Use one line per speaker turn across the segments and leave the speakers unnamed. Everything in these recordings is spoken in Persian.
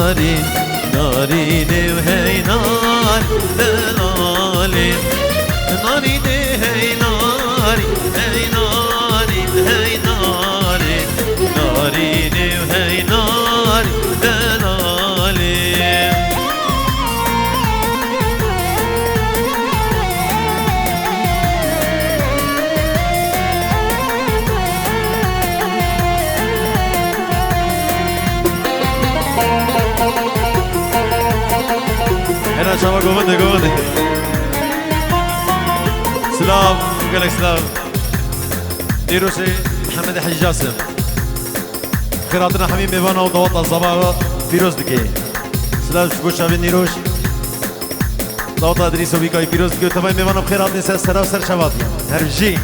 نارين نارين وهي نار دلالي نارين هي ناري هي نارين هي ناري نارين وهي نار دلالي هنا شباب قومني سلام قالك سلام نيروشي محمد حجي جاسم خيراتنا حميم ميوانا وضوات الزبارة فيروز دكي سلام شكو شابي نيروش ضوات ادريس وبيكاي فيروز دكي وتباي ميوانا بخيراتنا سر سر سر شباتي هرجي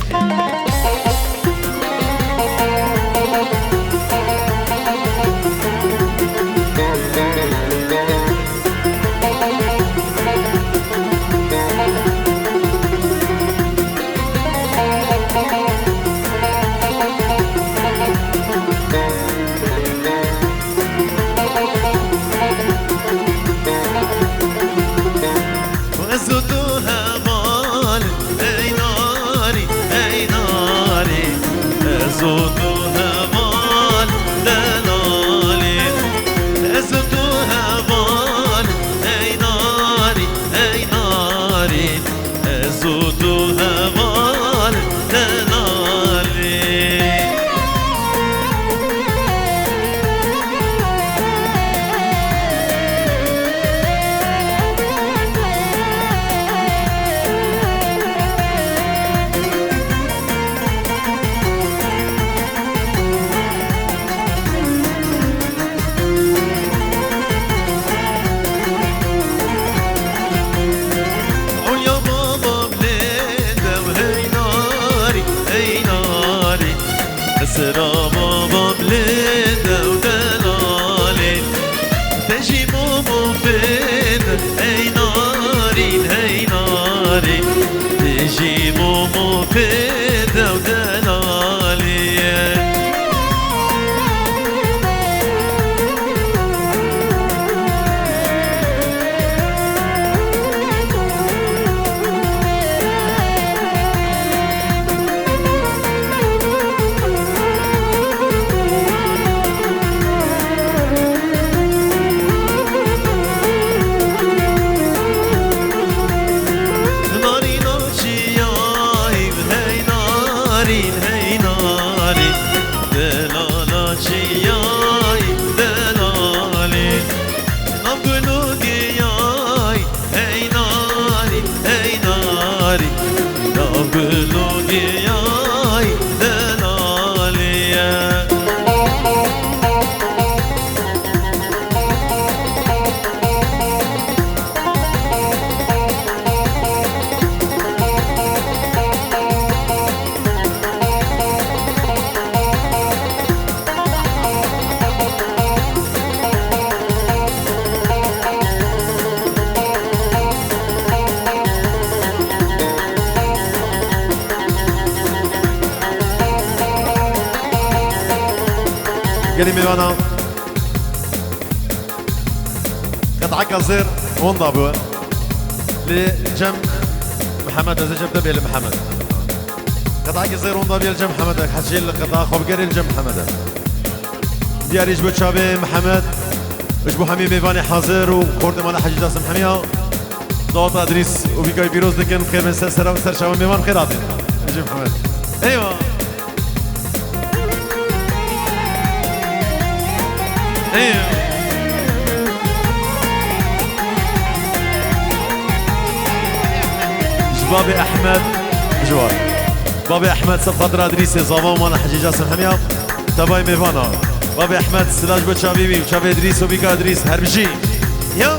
قالي ميوانا قطعك الزير وين ضابوه لجم محمد هذا جبت بيه لمحمد قطعك الزير وين ضابيه لجم محمد حشيل القطع خب قري لجم محمد دياري جبو شابي محمد جبو حمي ميواني حاضر وكورد مالا حجي جاسم حميها ضوط ادريس وبيكاي بيروز دكن خير من سر وسر شباب ميوان خيراتي جي محمد ايوه ايوه بابي احمد جوار بابي احمد صفدر ادريسي زافا ومانا حجي جاسم حميا تباي ميفانا بابي احمد سلاج بو شابيبي وشابي ادريس وبيكا ادريس هربجي يا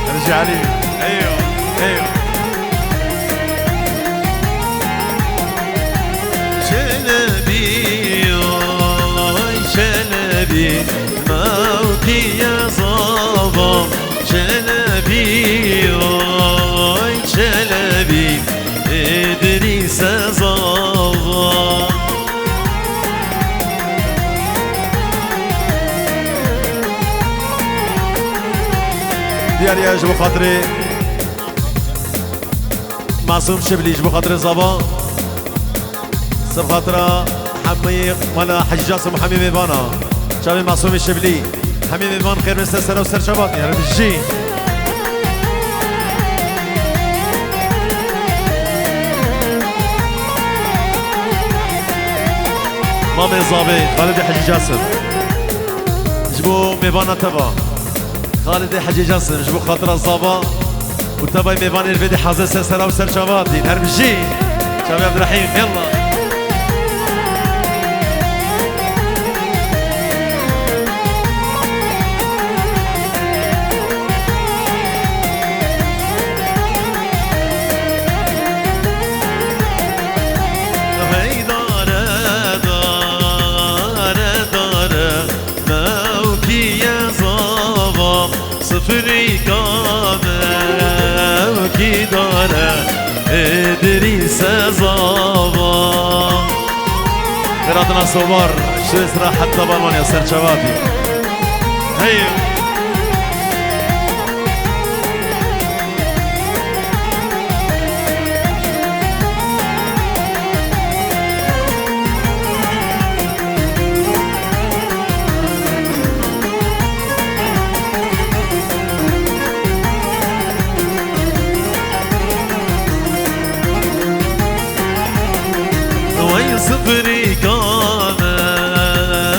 هرجي علي ايوه ايوه
شلبي موتي يا صبا شلبي شلبي جارية جبو خاطري معصوم شبلي جبو خاطري زبا سب خاطرة حمي مالا حجي جاسم وحمي ميبانا شابي معصوم الشبلي حمي ميبان خير من سر وسر شباطني هلا بالجي مامي زابي خالد حجي جاسم جبو ميبانا تبا خالد حجي جاسم جبو خاطر الزابا وتبا ميبان الفيدي حاضر سر وسر شباطي هلا بالجي شابي عبد الرحيم يلا إدريس زابا قراتنا صور شو اسرع حتى بالون يا سر شبابي هيا صفري كانا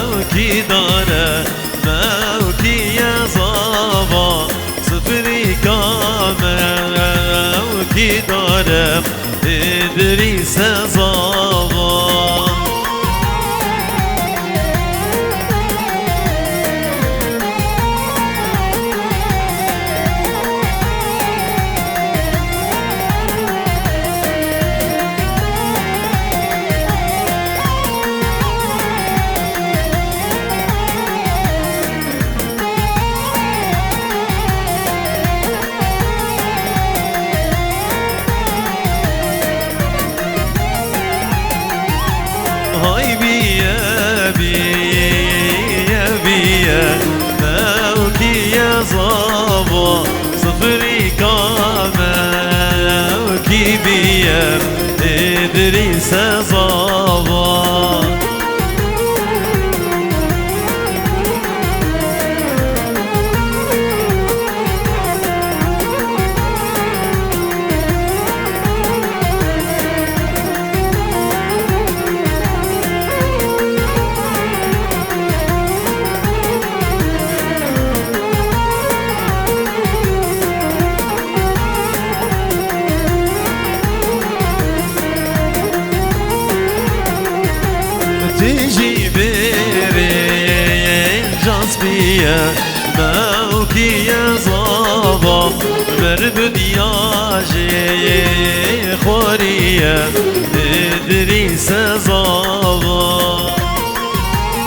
وكي دانا ما وكي يا زابا صفري كانا وكي دانا إدريس زابا هاي بيا بيا بيا موكي يا زابا صفري كاما وكي بيا إدريس زابا تيجي بيري جاسبية موكي يا زابا مربديا جي خورية إدريس زابا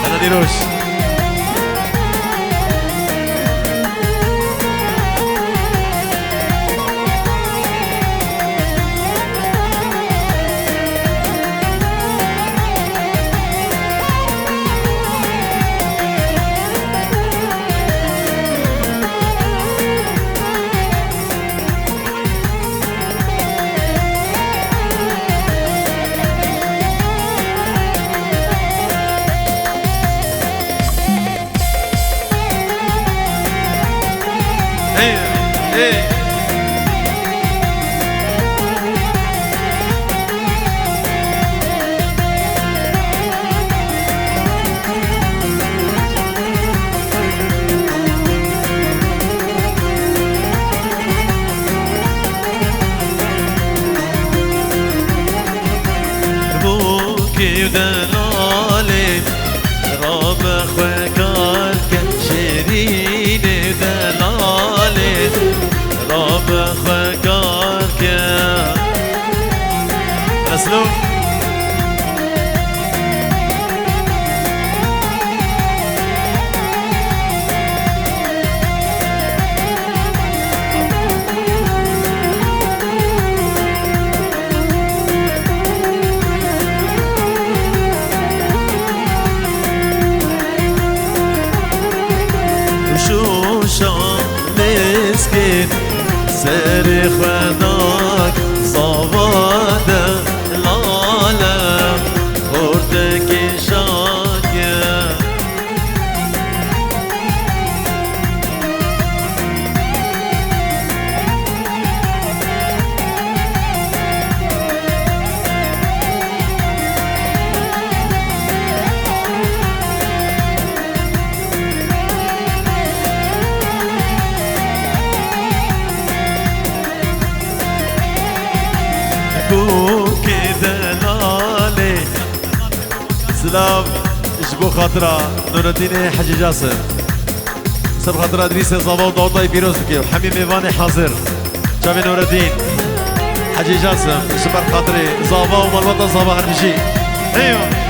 أنا ديروش Hey, hey. بوكي ودلالي راب اخوك شيرين دلالي راب اخوك اسلوب شوشا مسكي
سری خداک زواده لاله خورده کشاکه سلام جبو خاطرة نور الدين حجي جاسم سب خاطرة ادريس زابا ودوطاي بيروز بكي وحمي ميفاني حاضر جابي نور الدين حجي جاسم سبر خاطري زابا ومالوطا زابا هرمشي ايوه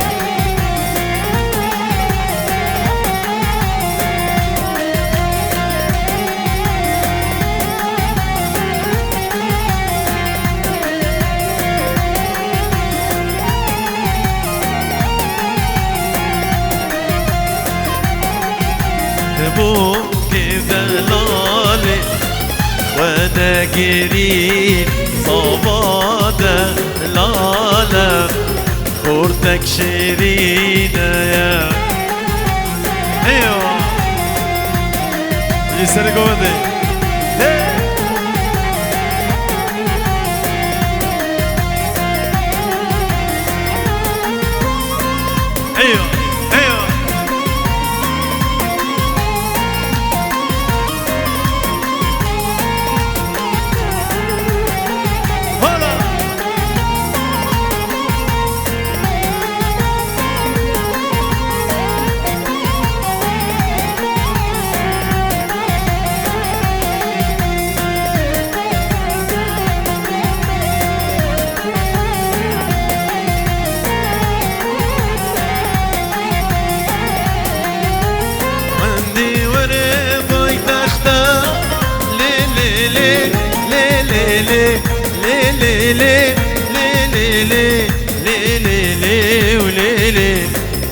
بو كذلالي وانا قريب صبادة لالا خورتك شيرينة يا ايوه يسرق ودي ايوه ايوه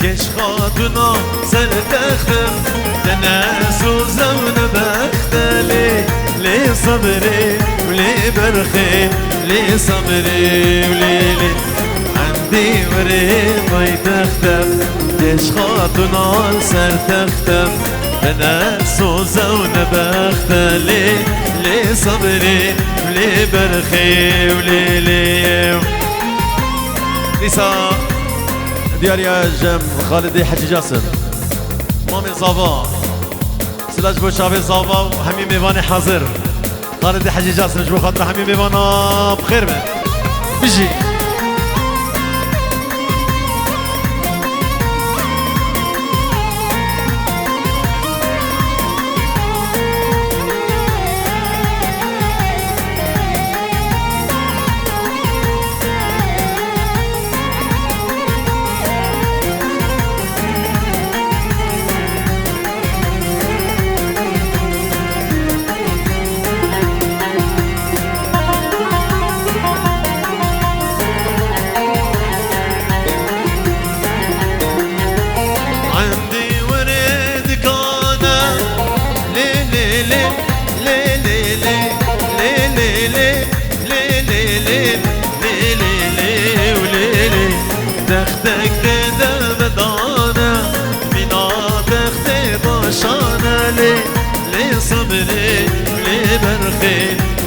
كش خاطنا سر تختم تناس وزون بختلي لي صبري ولي برخي لي صبري ولي عندي وريضي تختم كش خاطنا سر تختم تناس وزون بختلي لي صبري ولي برخي ولي ليسا ديار يا جم خالدي حجي جاسم مامي زافا سلاج بو شافي زافا وحمي ميفاني حاضر خالدي حجي جاسم جبو خاطر حمي ميفانا بخير من بيجي تختك تدا بدانا منا تختي باشانا لي صبري لي برخي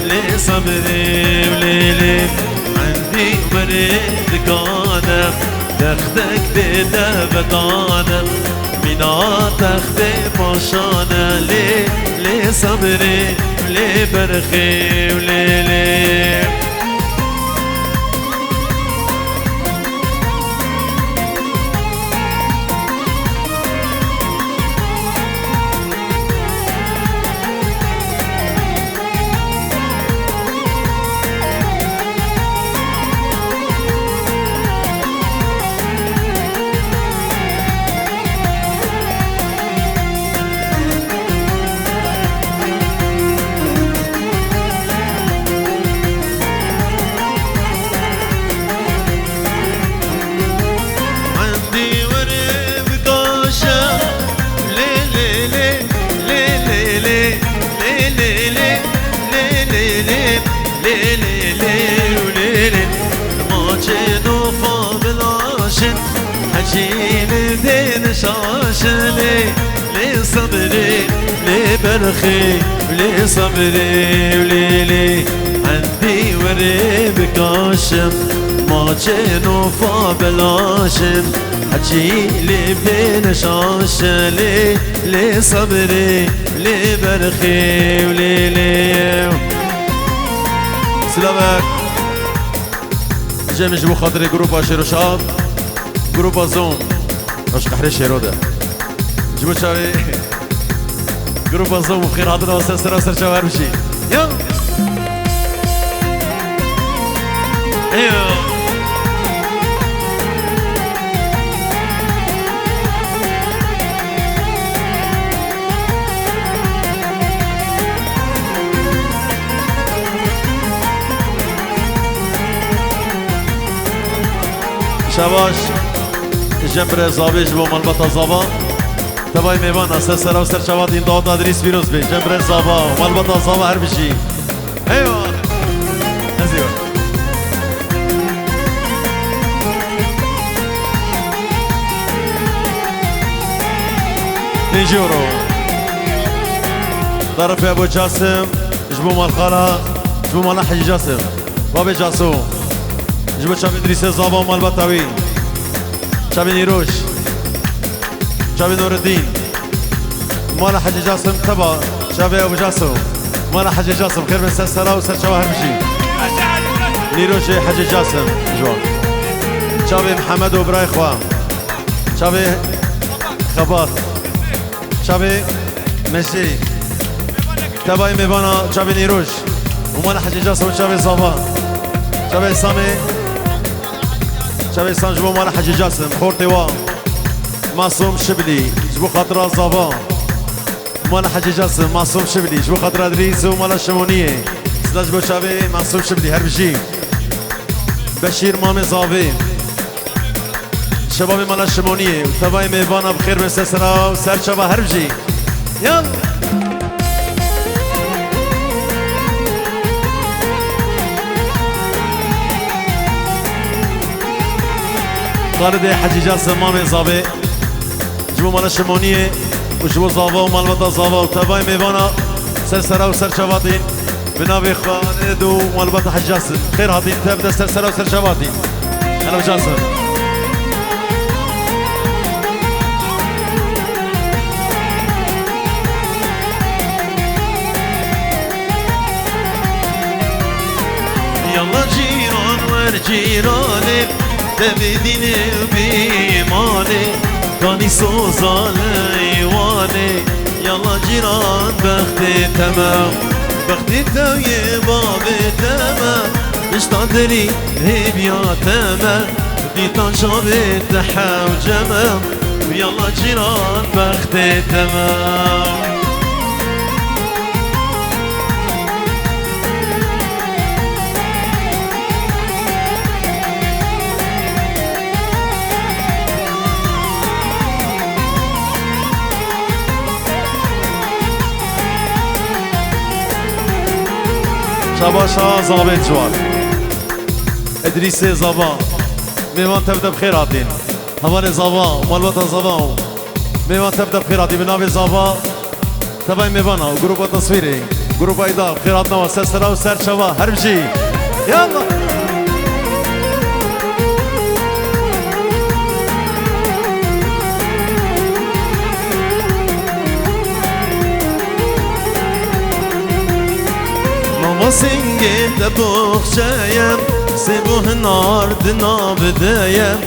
لي صبري ولي عندي مريد كانا تختك تدا بدانا منا تختي باشانا لي صبري لي برخي ولي
حجي لدين شاشلي لي صبري لي برخي لي صبري وليلي عندي وريب كاشم ما جنو فابلاشم حجي لدين شاشلي لي صبري لي برخي وليلي. سلامك جمج بو خاطري جروب شيروشاب جروب زوم اش قحري شيروده جبو شاوي جروب زوم بخير حاضر وسر وسر شوار بشي يلا ايوه شباش جمبر زابیش با ملبت زابا تبای میوان است سر و سر شواد این داد ادریس ویروس بی جمبر زابا ملبت زابا هر بشی ایوه ازیو نيجورو طرف ابو جاسم جبو مال خاله جبو مال حجي جاسم بابي جاسو جبو شاب ادريس زابا مال بطاوي شاب نيروش شاب نور الدين مال حجي جاسم تبا شاب ابو جاسم مال حجي جاسم خير من سلسله وسر شواهر مشي نيروش حجي جاسم جوا شاب محمد وبراي خوام شاب خباط شاب مشي تباي ميبانا شاب نيروش ومال حجي جاسم شاب زابا شاب سامي شبه سان جبو مال حجي جاسم خورتي وا معصوم شبلي جبو خاطر زابا مال حجي جاسم معصوم شبلي جبو خاطر ادريس ومال الشمونيه سلا جبو شبه معصوم شبلي هربجي بشير مامي زابي شباب مال الشمونيه تباي ميبانا بخير من سسرا وسر شبه هربجي يلا خالد حجي جاسم مامي زابي جبو مال الشمونيه وجبو زابا ومال بطا زابا وتباي ميبانا سرسرة وسر شواتين بنابي خالد ومال بطا حجي جاسم خير هاتين تبدا سرسرة وسر شواتين هلا بجاسم يلا جيران ورجيراني تبديني بإيماني كاني سوزان ايواني يلا جيران بختي تمام بختي توي بابي تمام اشتادري هيب يا تمام ديتان شابي تحاو جمام يلا جيران بختي تمام شباشا زابط جوار ادريس زابا ميوان تبدا بخير هاتين هوان زابا مالبطا زابا ميوان تبدا بخير هاتين بنابي زابا تبعي ميوانا جروب تصويري جروب ايضا بخير هاتنا وسرسرة وسر شوا هرمشي يلا سنگت بخشایم سبوه ناردنا بدایم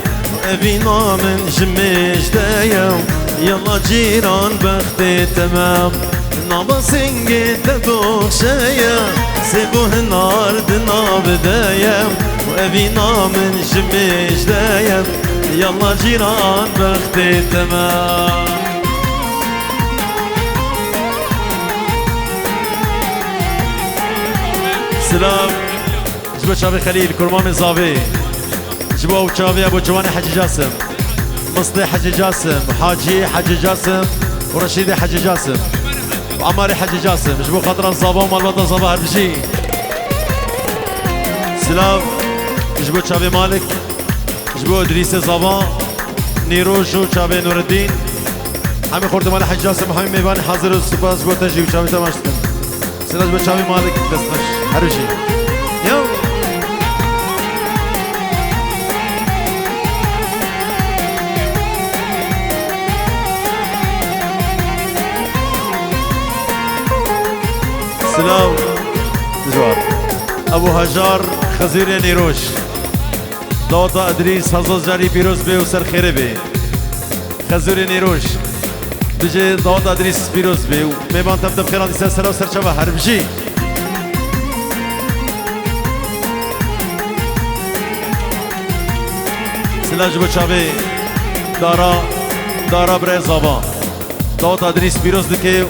اوینا من جمش دایم یلا جیران بخت تمام نابا سنگت بخشایم سبوه ناردنا بدایم اوینا من جمش دایم یلا جیران بخت تمام سلام جبو شابي خليل كرمام زابي جبو شابي ابو جواني حجي جاسم مصلي حجي جاسم حاجي حجي جاسم ورشيدي حجي جاسم وعماري حجي جاسم جبو خاطر الزابا ومالبطا زابا هربشي سلام جبو شابي مالك جبو ادريس زابا نیروش و چاوه نوردین همه خورده مال حج جاسم همه میبانی حاضر و سپاس گو تجیب چاوه تماشتن سلاج به چاوه مالک دستش هروشی یو سلام جوار ابو هجار خزیر نیروش داتا ادریس حضرت جاری پیروز به و سر خیره به خزیر نیروش بجه داتا ادریس پیروز به و میبان تب تب خیران دیسه سر و سر چوه هر بجی سلاج بچاوه دارا برای زابا داتا ادریس پیروز دکه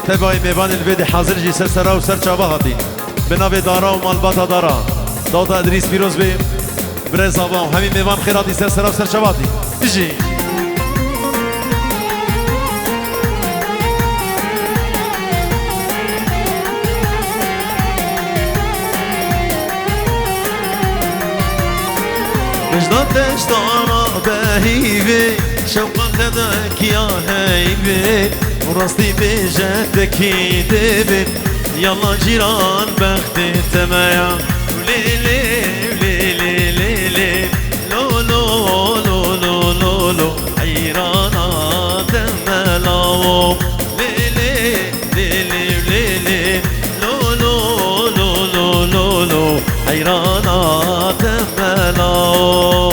تبای میبان الوید حاضر جی سر سر و سر چوه هاتی بنابه دارا و مالباتا دارا داتا ادریس پیروز به برای زابا و همین میوان خیراتی سر سر و سر چواتی بجی وجدان تشتانا بهيبي شوقا لدك يا هيبي وراسي بجدك يدبي يلا جيران بختي تمايا وليلي وليلي ليلي لو لو لو لو لو لو حيرانا تملاو ليلي ليلي ليلي لو لو لو لو لو لو حيرانا تملاو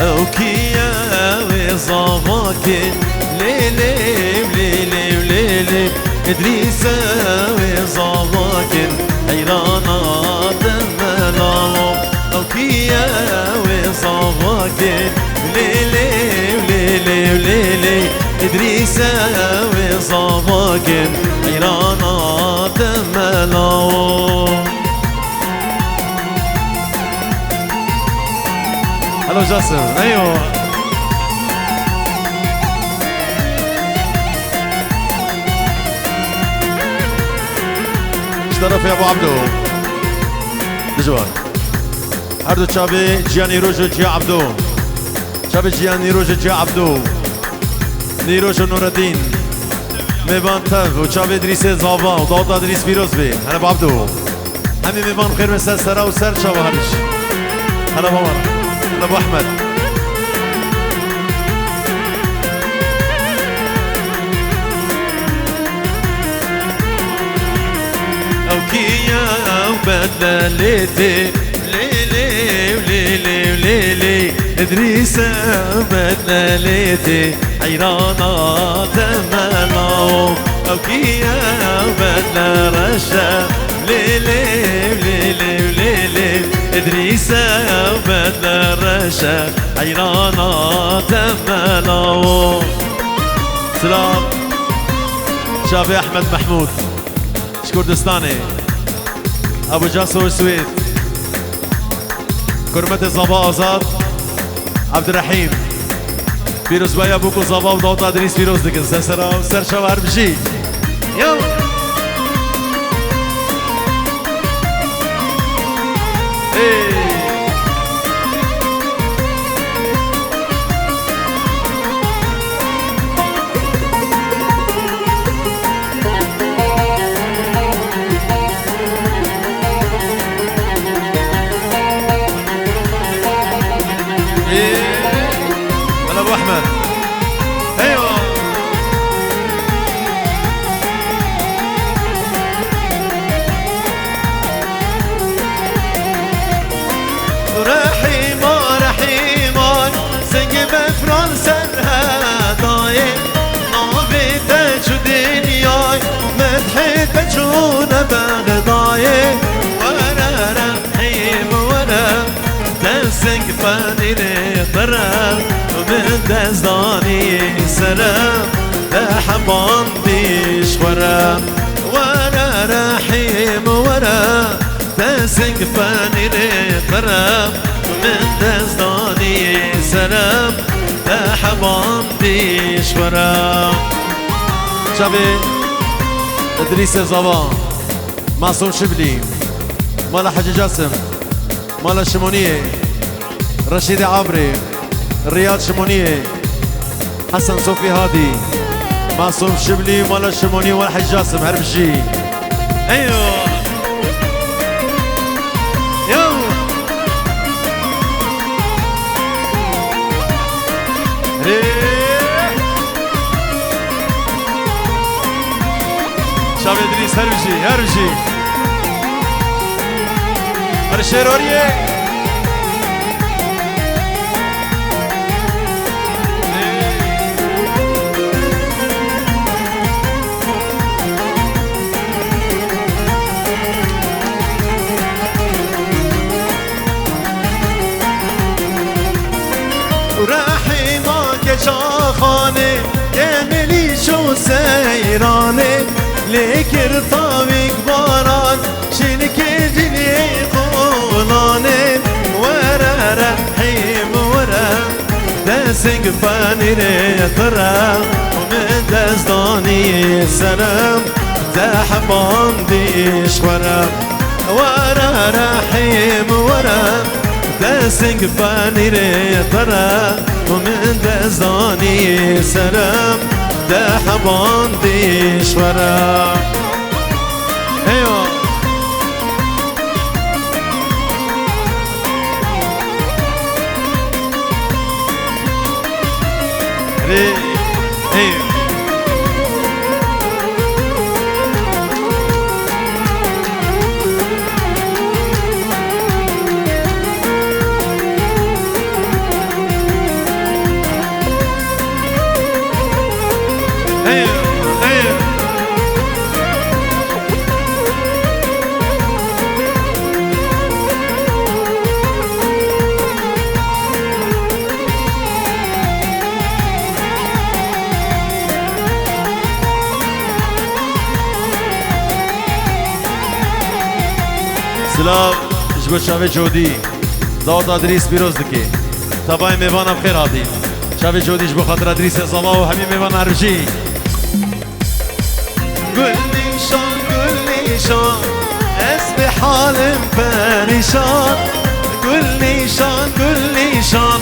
اوكيا وزواكي ليلي وليلي وليلي ادريسا وزواكي حيرانا دملاو اوكيا وزواكي ليلي وليلي وليلي ادريسا وزواكي حيرانا دملاو هلو جاسم ايوه اشترف يا ابو عبدو بجوار هردو تشابي جياني روجو جيا عبدو تشابي جياني روجو جيا عبدو نيروجو نور الدين ميبان تف وتشابي ادريس زابا وداوود ادريس فيروز بي انا ابو عبدو همي ميبان خير مسا سرا وسر شابا هرش انا ابو عمر انا ابو احمد اوكيا وبدلاليتي ليلي وليلي وليلي ادريسا وبدلاليتي حيرانا تملاو اوكيا وبدلا رشا ليلي وليلي وليلي ادريسا وبدلا رشا حيرانا تملاو سلام شافي احمد محمود كردستاني ابو جاسو السويد كرمة الزبا ازاد عبد الرحيم فيروز باي ابوكو زبا وداوود ادريس فيروز دكن سرسرا وسر شوار بشي يو هلا ابو احمد ايوه رحيمان سنگ بفرانسا هداي نابي تجو دنياي مدحت بجون بغداي ورا رحيم ورا دسنگ فاني طرف ومن دزداني سلام لحبان ديش ورا
رحيم ورا تسنق فاني قرب من دزداني سلام تحبان ديش ورا شبي ادريس زبان معصوم شبلي مالا حجي جاسم مالا شمونية رشيد عبري رياض شمونية حسن صوفي هادي معصوم شبلي مالا شمونية ولا حجي جاسم هربشي ايوه يو شاب ادريس هربشي هرشيروريه راحي ما شاخانه يملي شو سيرانه لكر طابق باران شنك جني قولانه ورا رحيم ورا دسنق فاني ترى ومن دزداني سلام تحبان ديش ورا رحيم ورا دسنق فاني ترى ومن دزداني سلام تحبان ديش ورا ايوه ايوه سلام جبو شاوه جودی داود ادریس پیروز دکی تبای میوانم خیر هادی شاوه جودی جبو خاطر ادریس زما و همین میوان عربشی گل نیشان از به حالم پریشان گل نیشان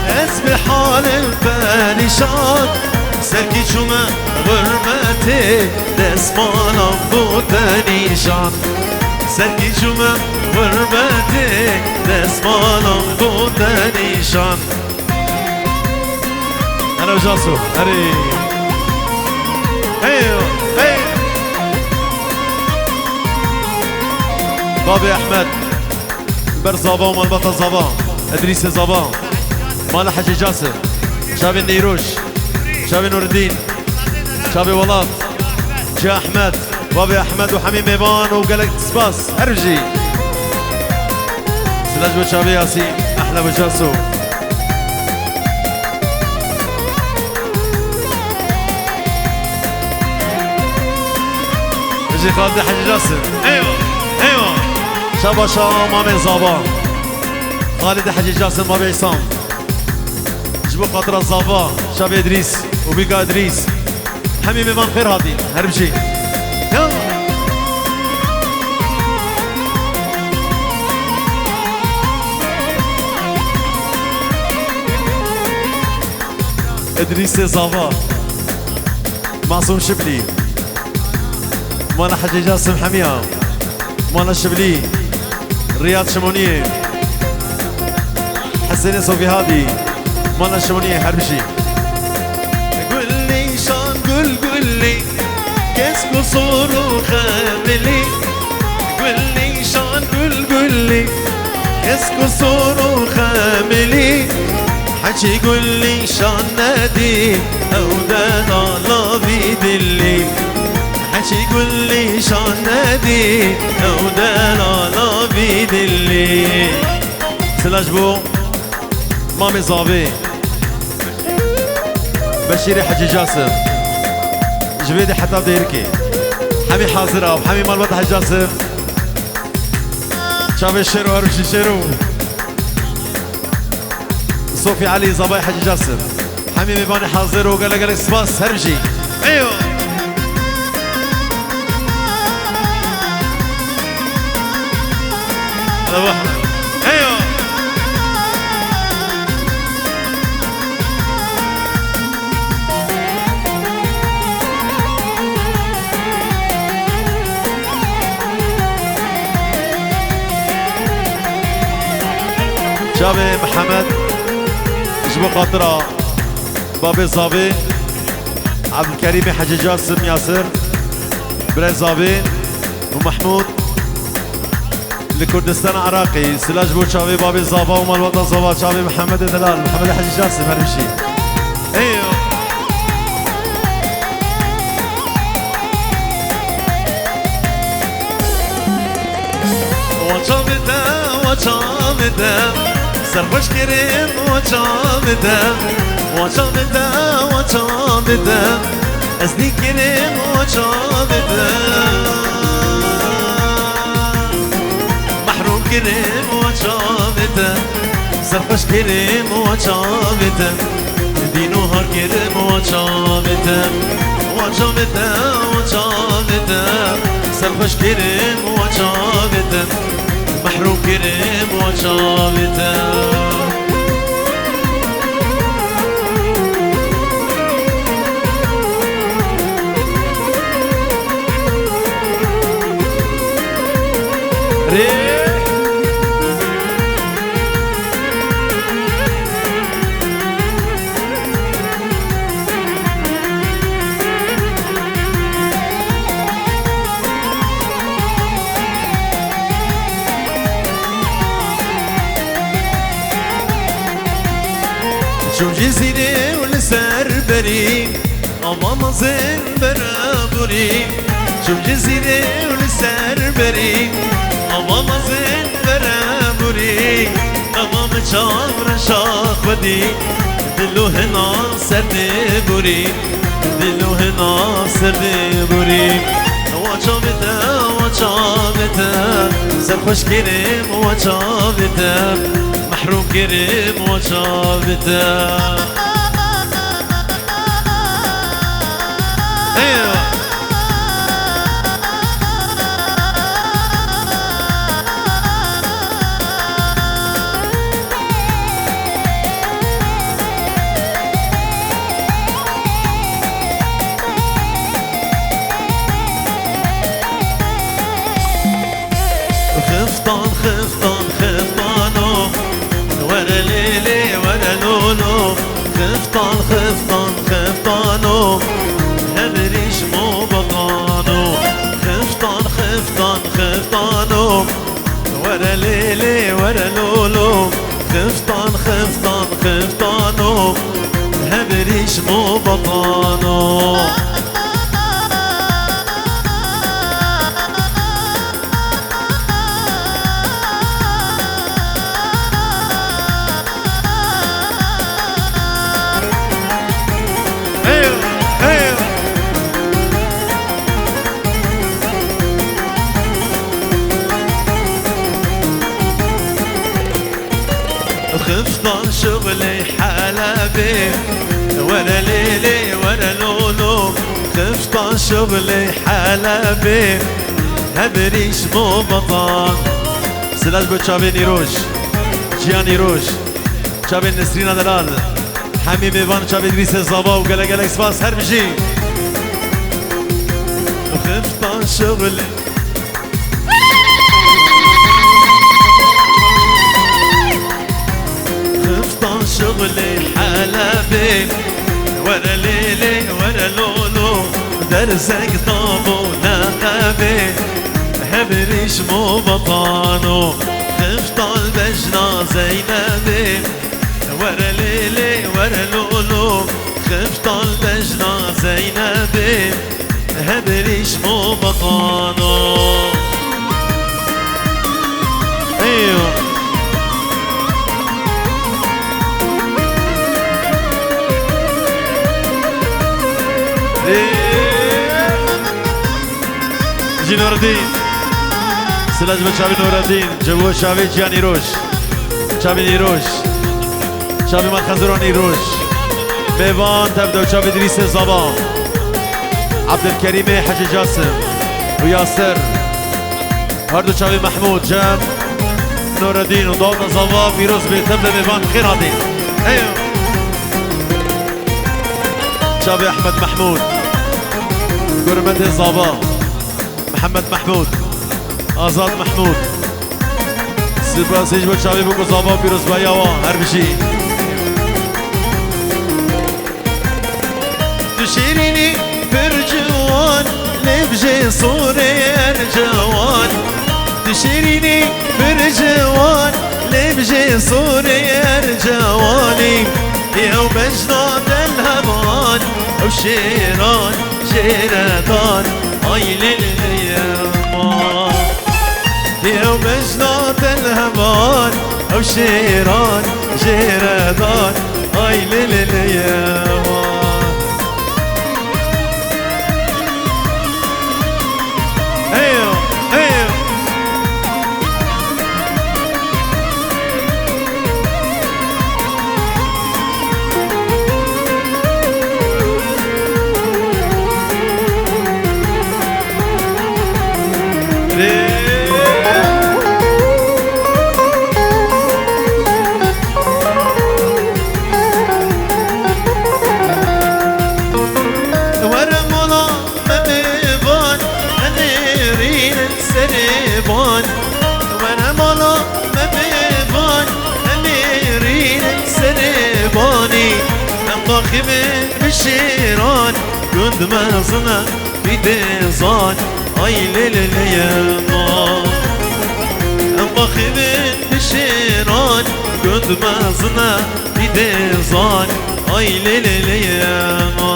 از به حالم پریشان سرکی چومه غربته دستمانم بود نیشان سرکی چومه غربته دستمانم بود نیشان انا و جاسو هری هیو هی بابي احمد بر زابان مال بطل زابان ادريس زابان مال حجي جاسم شابي النيروش شابي نور الدين شابي ولات جا احمد بابي احمد وحميم ميبان وقلق سباس ارجي سلاج وشابي ياسين احلى وجاسو اجي خالد حجي جاسم ايوه ايوه شابا مامي زابان خالد حجي جاسم مامي عصام جبو خاطر الزابا شابي ادريس وبيقا ادريس حميم من خير هادي هربشي يلا ادريس زابا معصوم شبلي مانا حجي جاسم حميام مانا شبلي رياض شمونية حسين صوفي هادي مانا شمونية هربشي قل لي شان قل لي كسكو صورو خاملي قل لي شان قل لي كسكو صورو خاملي حكي قل لي شان نادي او دانا لا بيدلي حكي قل لي شان نادي او دانا لا بيدلي سلاش بو مامي زابي بشيري حجي جاسم جبيدي حتى ديركي
حمي حاضر أو حمي مال وضع جاسم شاب الشيرو هروشي شيرو صوفي علي زباي حجي جاسم حمي ميباني حاضر وقال لك سباس هرمشي ايوه ايوه شابي محمد جبو خاطرة بابي صابي عبد الكريم حجي جاسم ياسر بري صابي ومحمود لكردستان عراقي سلاج بو شابي بابي صابا ومال وطن صابا شابي محمد دلال محمد حجي جاسم هرمشي ايوه وچامدم سرخوش کریم وچامدم از دی کریم وچامدم محروم کریم وچامدم سرخوش کریم وچامدم دینو هر کریم وچامدم سرخوش کریم وچامدم محروم كريم وشابته شوف جزيري والسربري أمام زين برابري شوف جزيري والسربري أمام زين برابري أمام شامر شاخ ودي دلو هنا سردي بوري دلو هنا سردي بوري وچابته سرخوش كريم وچابته محروم كريم وشابته ايوه خفطانو ولا ليلي ولا لولو خفطانو هبريش مو بطانو خفطانو ولا ليلي ولا لولو خفطانو هبريش مو بطانو خفطان شغلي حلبي ولا ليلي ولا لولو خفطان شغلي حلبي هبريش مو بطان سلاج بو چاوي نيروش جياني روش چاوي نسرين دلال حمي ميوان چاوي دريس زابا وقلا قلا سباس هرمشي خفطان شغلي شغلي حلبي ولا ليلي ولا لولو درسك طابو نقبي هبريش مو بطانو خفطان بجنا زينبي ولا ليلي ولا لولو خفطان بجنا زينبي هبريش مو بطانو ايوه حاجی نوردین سلاج به چاوی نوردین جبو چاوی جانی روش چاوی نیروش چاوی مخزران نیروش بیوان تبدو چاوی دریس زبان عبدالکریم حاجی جاسم و یاسر هر دو چاوی محمود جم نوردین و داوود زبان فیروز به تبدو بیوان خیر آدین ایو چاوی احمد محمود قرمت زبان محمد محمود آزاد محمود سپاسیج با چاوی بگو زابا پیروز بایا هر بشی تو شیرینی پر جوان لبجه صوره جوان تو شیرینی پر جوان لبجه صوره جوانی يا مجنون الهمان او شيران شيرتان عيل اليمان يا مجنون الهمان او شيران شيرتان عيل اليمان ايوه ايوه خبر بشيران كنت مازنا بديزان اي ليليامان ابا خبر بشيران كنت مازنا بديزان اي ليليامان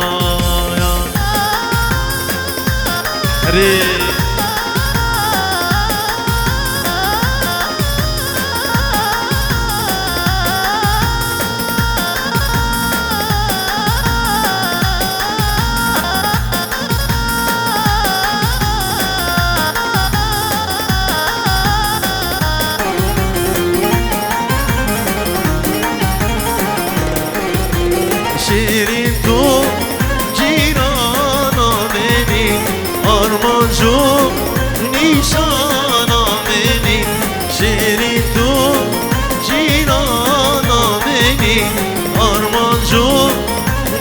شیرین تو جیرانا منی آرمان جو نیشانا منی شیرین تو جیرانا منی آرمان جو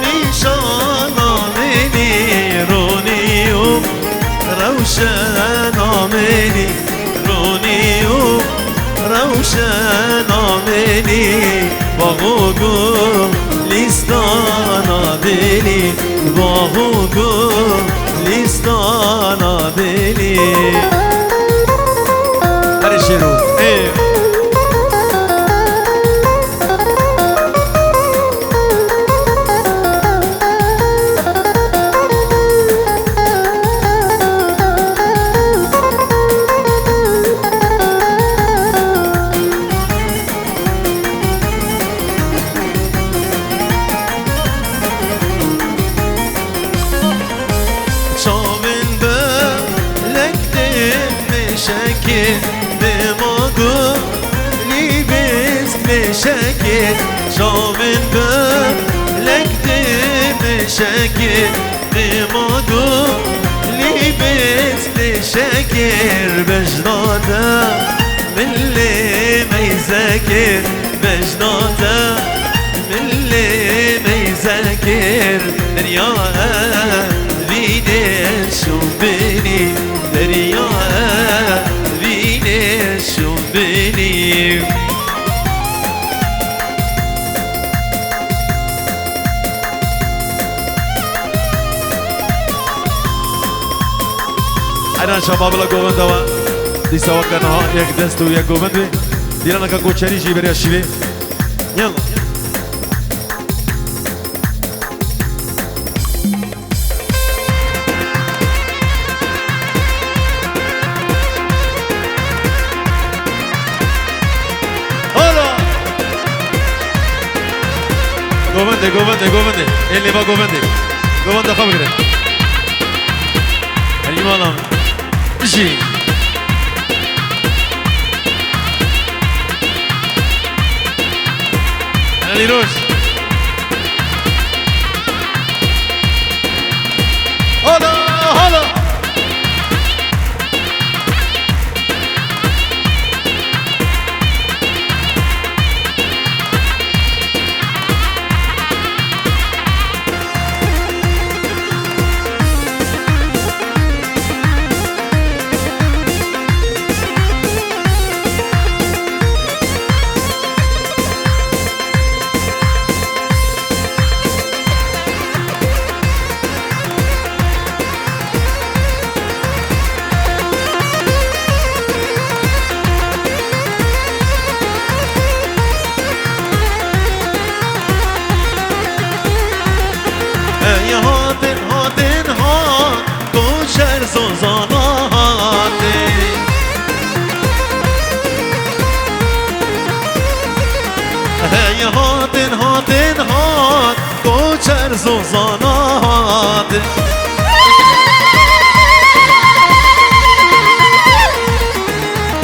نیشانا منی رونیو روشنا منی رونیو روشنا منی باغو لیستانا بینی باهوگو لیستانا بینی هر شروع شکر به ما گلی بزک شکر شامل بلکتم شکر به ما گلی بزک شکر بجنادم ملی میزکر بجنادم ملی میزکر دریا ویدشو بینی دریا وینشو بینیم اینا شباب لا گوبند و دیسا وقت نه یک دست و یک گوبند دیرا نکا کوچری جی بریا شیوه یلا گوونده این لیبا گوونده خواب گره هریم آلام بجي نيروش هلا هلا يا هاتن هاتن هات کوشر زوزاناته يا هاتن هاتن هات کوشر زوزاناته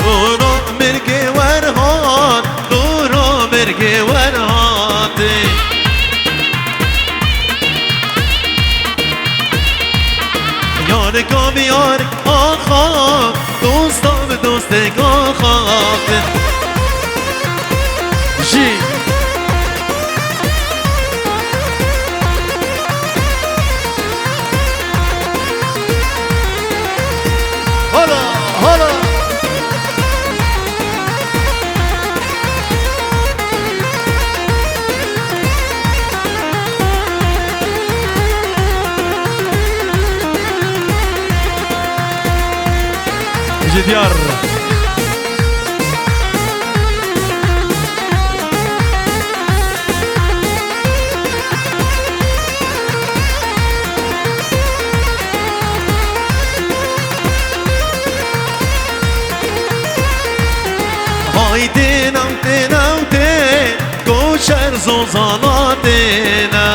دورو مرگی ورهات دورو مرگی ورهاته یار کام یار آخا دوستم دوست آخا جی هلا هلا ديار هايدين اوتين اوتين كوشر زوزاناتنا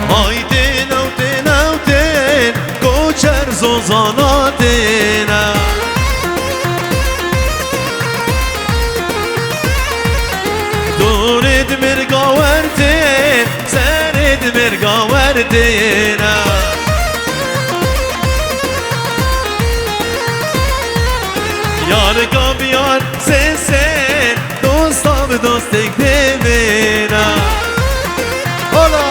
هايدين اوتين اوتين كوشر زوزاناتنا دورد مرقا ورتين سرد مرقا ورتينا یار کا بیار سن سن دوستم دوستک دیمینا هلا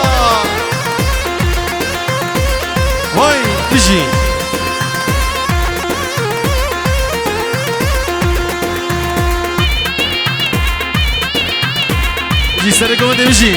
وای بجی بجی سر گونده بجی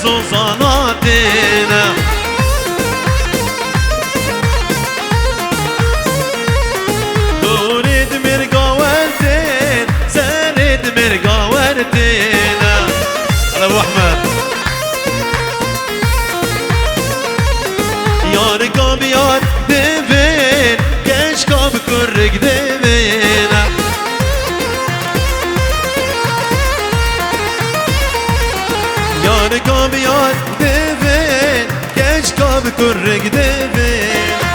زوزاناتنا دورد مرقا وردين زارد مرقا وردينا على ابو احمد یار کا بیار دبین کش کا بکرک دبینا یار کا بیار دبین کش کا بکرک دبینا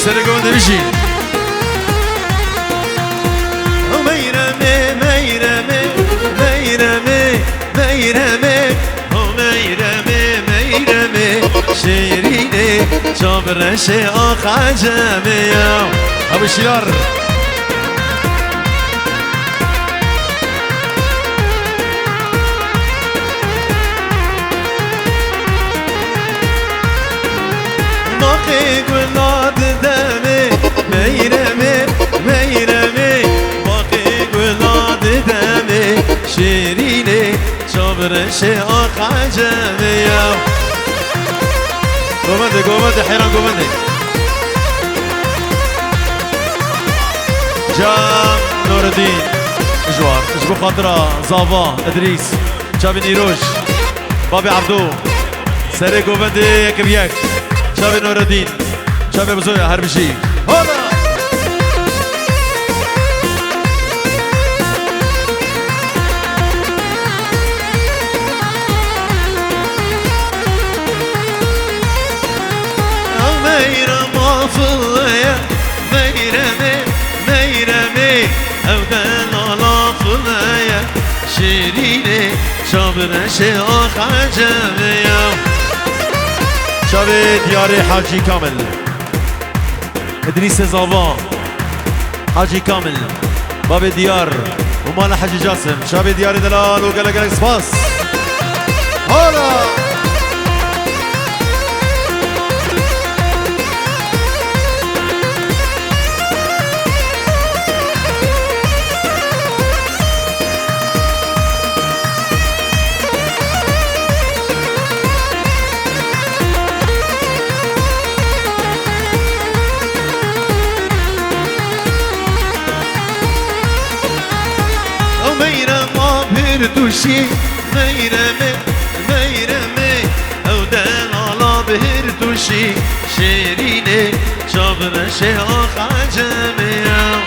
سر گونده بشی میرمه میرمه شابر شيخ عجمية أبو شيار باقي ولاد دمي ميرمي ميرمي باقي ولاد دمي شيريني شابر شيخ عجمية قومندي حيران قومندي جام نور الدين جوار اجبو خاطرة زافا ادريس شابي نيروش بابي عبدو سري قومندي يك بيك شابي نور الدين شابي بزويا هربشي هلا ميرمي او دلالا فلايا شيريني شابر شيخ عجمية شابي دياري حاجي كامل ادريس زافان حاجي كامل بابي ديار ومالا حاجي جاسم شابي دياري دلال وقلق سباس هلا دوشي ميرمي ميرمي او دلالا بهردوشي شيريني شابر شيخ عجمية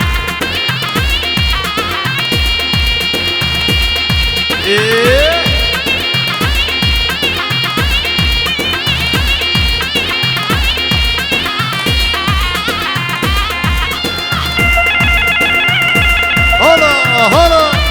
هلا هلا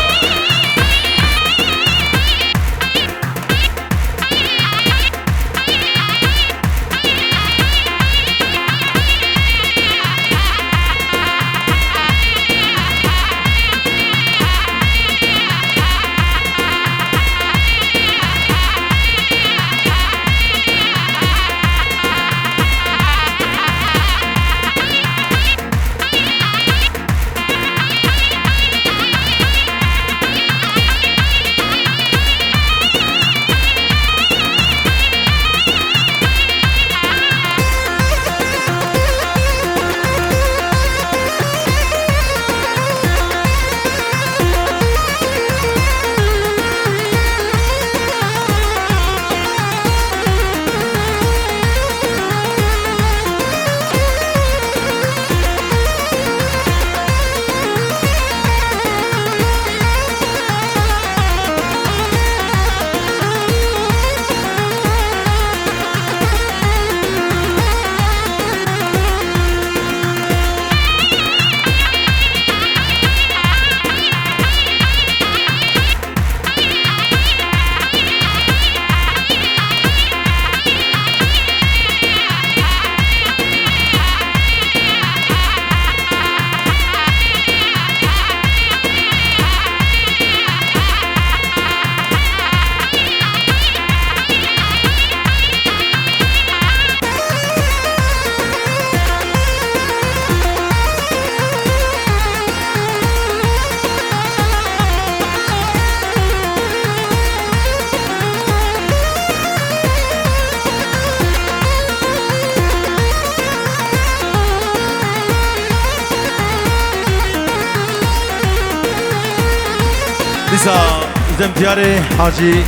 لسا زم دياري حاجي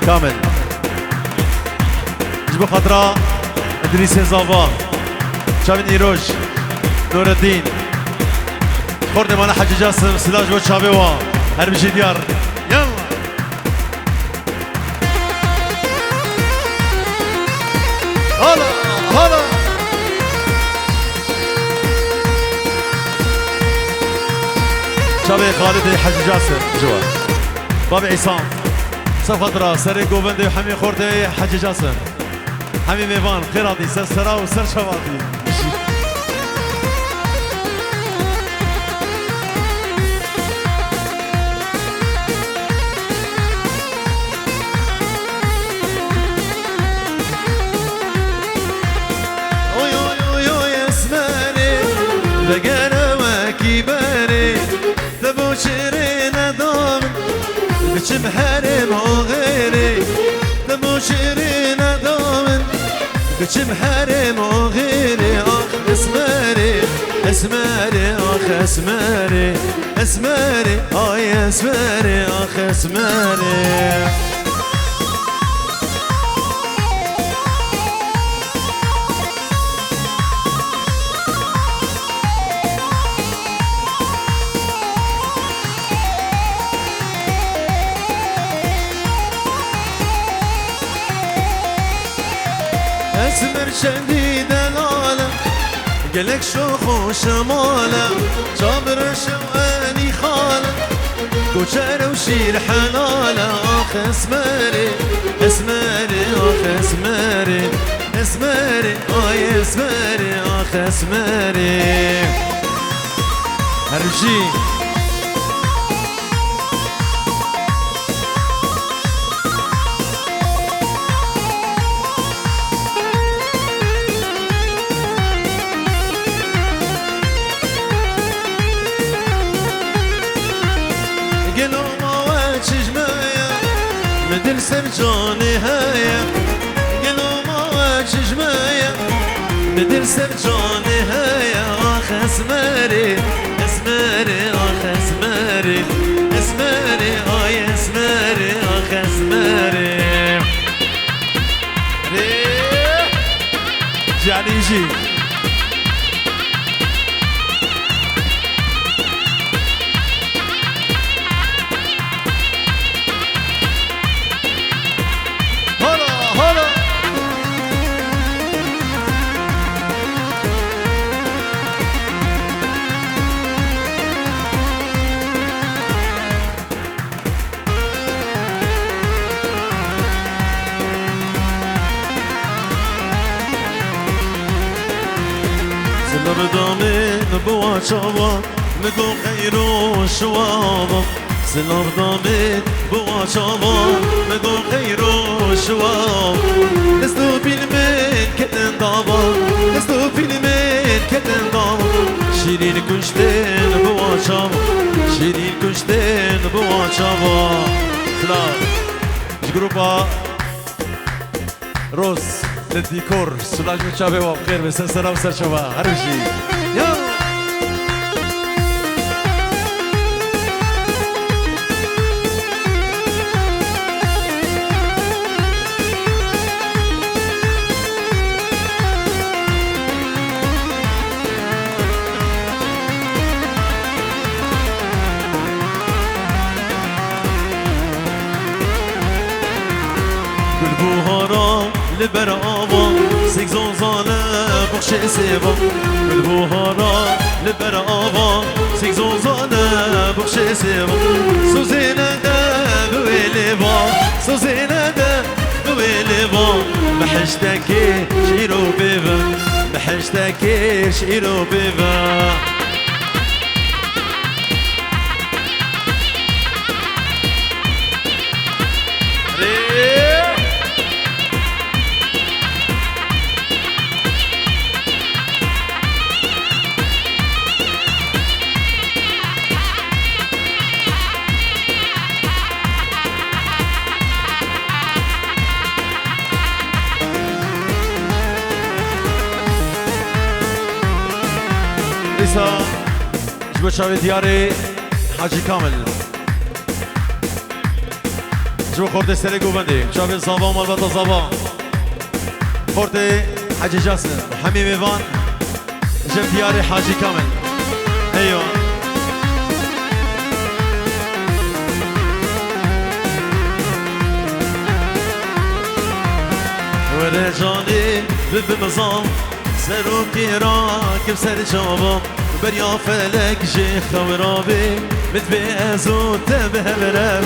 كامل جبو خطرة ادريس زافا شابين ايروج نور الدين خورد مانا حاجي جاسم سلاج بو شابيوا هربشي ديار يلا هلا هلا شابي خالد حاجي جاسم جوا بابي عصام صف خضراء سري قوبندي وحمي خورتي حاجي جاسم همین میوان خیراتی سر سرا و سر شواتی
بچم حرم آغیری دمو شیرین دامن بچم حرم آغیری آخ اسمری اسمری آخ اسمری اسمری آی اسمری آخ اسمری اسمر شديد العالم قالك شو خوش ماله جابر شواني خاله كوشار وشير حلاله اخ اسمري اسمري اخ اسمري اسمري اي اسمري اخ اسمري هرجي مدل سرجاني هايا قالوا ما واجج مايا مدل سرجاني هايا اخ اسمري اسمري اخ اسمري اسمري اي اسمري اخ اسمري يعني يجي بدامن بوا شوا مگو خیرو شوا سلام دامن بوا شوا مگو خیرو شوا دستو فیلمن کتن داوا دستو فیلمن کتن داوا شیرین کشتن بوا شوا شیرین کشتن بوا شوا سلام جگروبا روز للديكور سلاج متشابه وبخير بس سلام سر شباب هرشي يلا بالبهارات لبر آوا سیگزون زانه بخش سیبا بالبهارات لبر آوا سیگزون زانه بخش سیبا سوزینه ده بویلی با سوزینه ده بویلی با بحشتکی شیرو بیبا بحشتکی شیرو بیبا إسا جبت شاوي دياري حاجي كامل جبت خورتي سري قوبندي شاوي الزابا ومالباتا الزابا خورتي حاجي جاسم حمي ميفان جبت دياري حاجي كامل أيوة ورجاني ببمزام سروكي راكب سر جابا بريا فلك جي خورابي متبي ازو تبه برب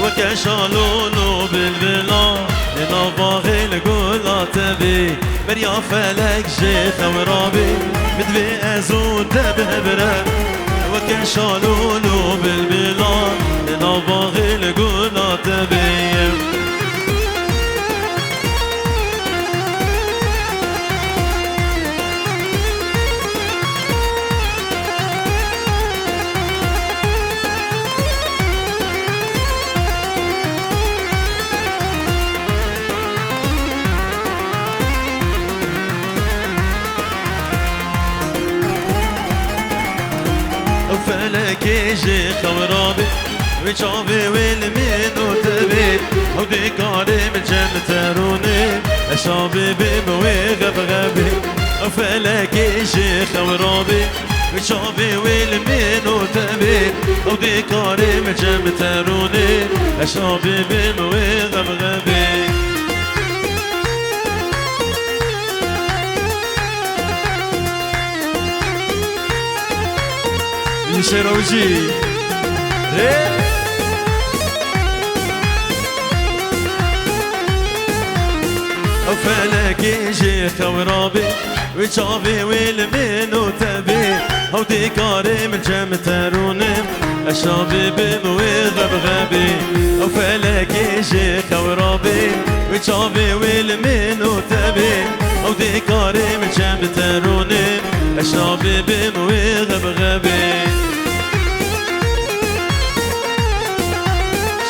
وكشالولو بالبلا لنباغي القولة تبي بريا فلك شيخ ورابي بدبي أزود بهبرة وكشالولو بالبلا لنباغي القولة تبي فلك يجي خورابي وشافي والمين وتبي ودي كارم جمتروني شافي بموي غبغبي فلك يجي خورابي وشافي والمين وتبي ودي كارم جمتروني شافي بموي غبغبي شروجي فلك يجي خورابي وشافي والمين وتبي هودي كارم جمترونم الشافي بموي غبغبي فلك يجي خورابي وشافي والمين وتبي هودي كارم جمترونم الشافي بموي غبغبي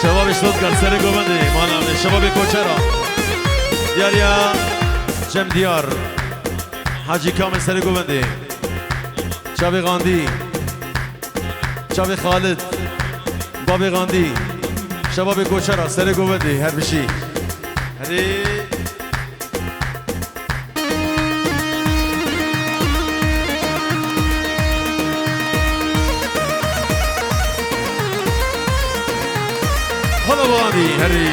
شباب اشتوتگار سر گوبندی مانا شباب کوچرا دیاریا جم دیار حاجی کامل سر گوبندی شباب غاندی شباب خالد باب غاندی شباب کوچرا سر گوبندی هر بشی هری هلا بوادي هري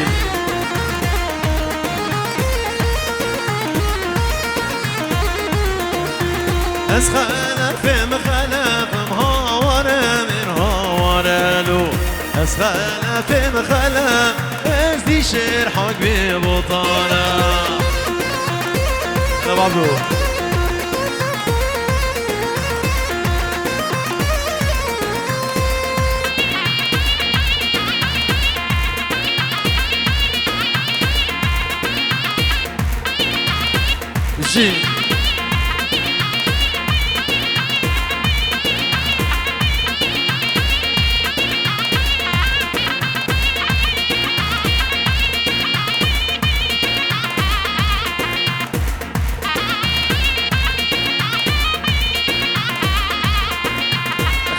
اسخنا في مخلف مهاورة من هاورلو اسخنا في مخلف ازدي شرحك ببطالة يا بابلو جي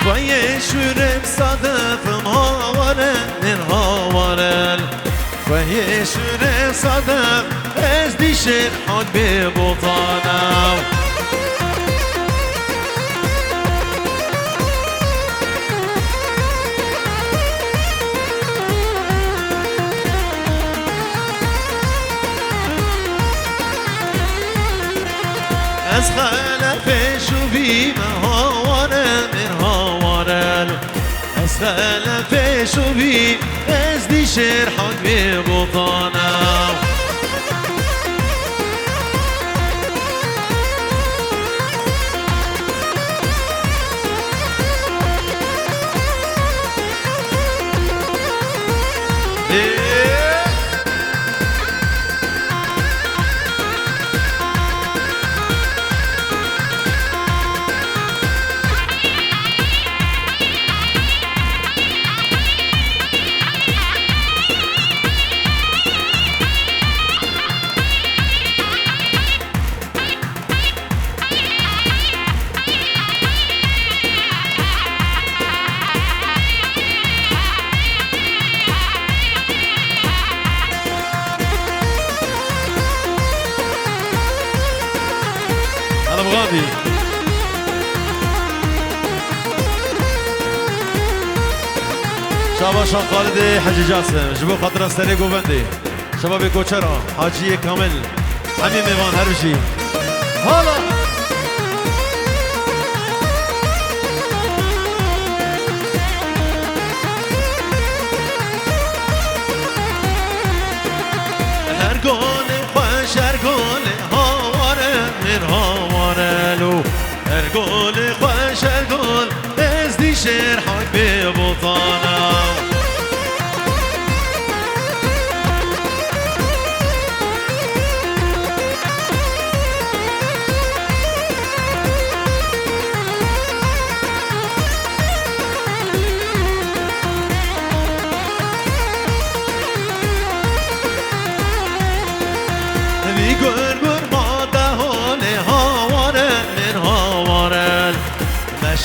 خويا شرب صدف مهاورة من هاورل خويا شرب صدف ازدي شرحك ببطانة اسخل في شوفي مهاورة من هاورل اسخل في شوفي ازدي شرحك ببطانة غادي شباب شان خالدي حجي جاسم جبو خاطر استري گوبندي شباب کوچرا حاجی کامل همین میوان هر بشی حالا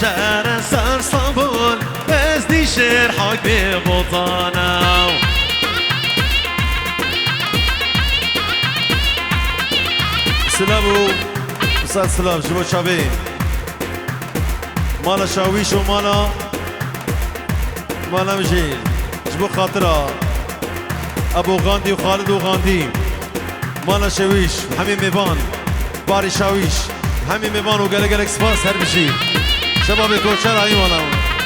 شهر سر صابون از دیشر حق به بطانه
سلامو استاذ سلام جبو شابي مالا شاويش ومالا مجيل جبو خاطرة ابو غاندي وخالد وغاندي مالا شاويش حمي ميبان باري شاويش حمي ميبان وقلق سباس هر بشي شباب كوشر هاي مالا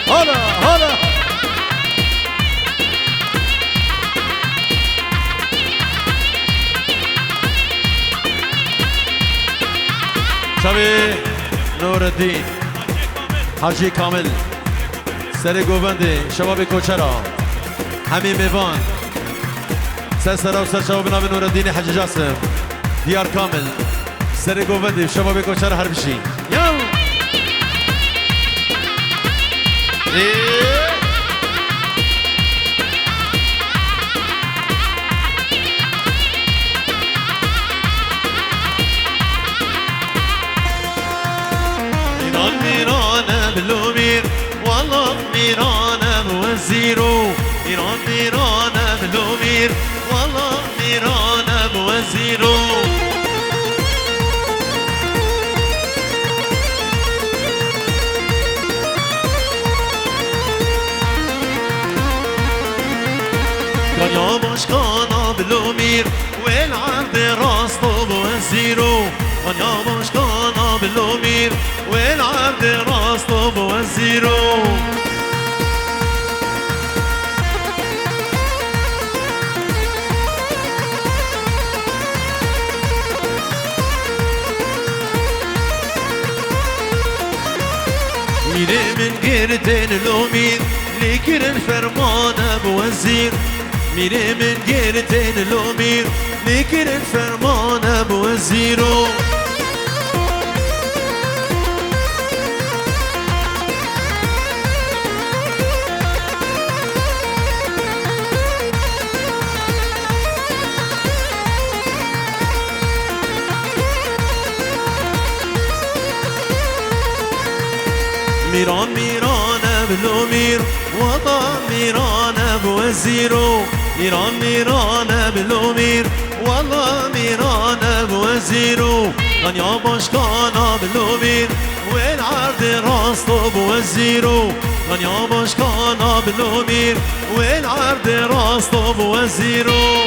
هلا شبي نور الدين حاجی کامل سر گوبنده شباب کوچرا همین میوان سر سرا و سر شباب نام نور الدین حاجی جاسم دیار کامل سر گوبنده شباب کوچرا هر بشی
بلومير والله ميرانا بوزيرو ميرانا بلومير والله ميرانا بوزيرو كان يا باشكانا بلومير والعرض راسطو بوزيرو كان يا باشكانا بلومير والعرض راسطو بوزيرو ميري من قردين لومير لكر الفرمان بوزير ميري من قردين لومير لكر الفرمان بوزيرو ميران بلومير وضع ميران بوزيرو ميران بلومير والله ميران بوزيرو غنيا باشكانا بلومير والعرض راستو بوزيرو غنيا باشكانا بلومير والعرض راستو بوزيرو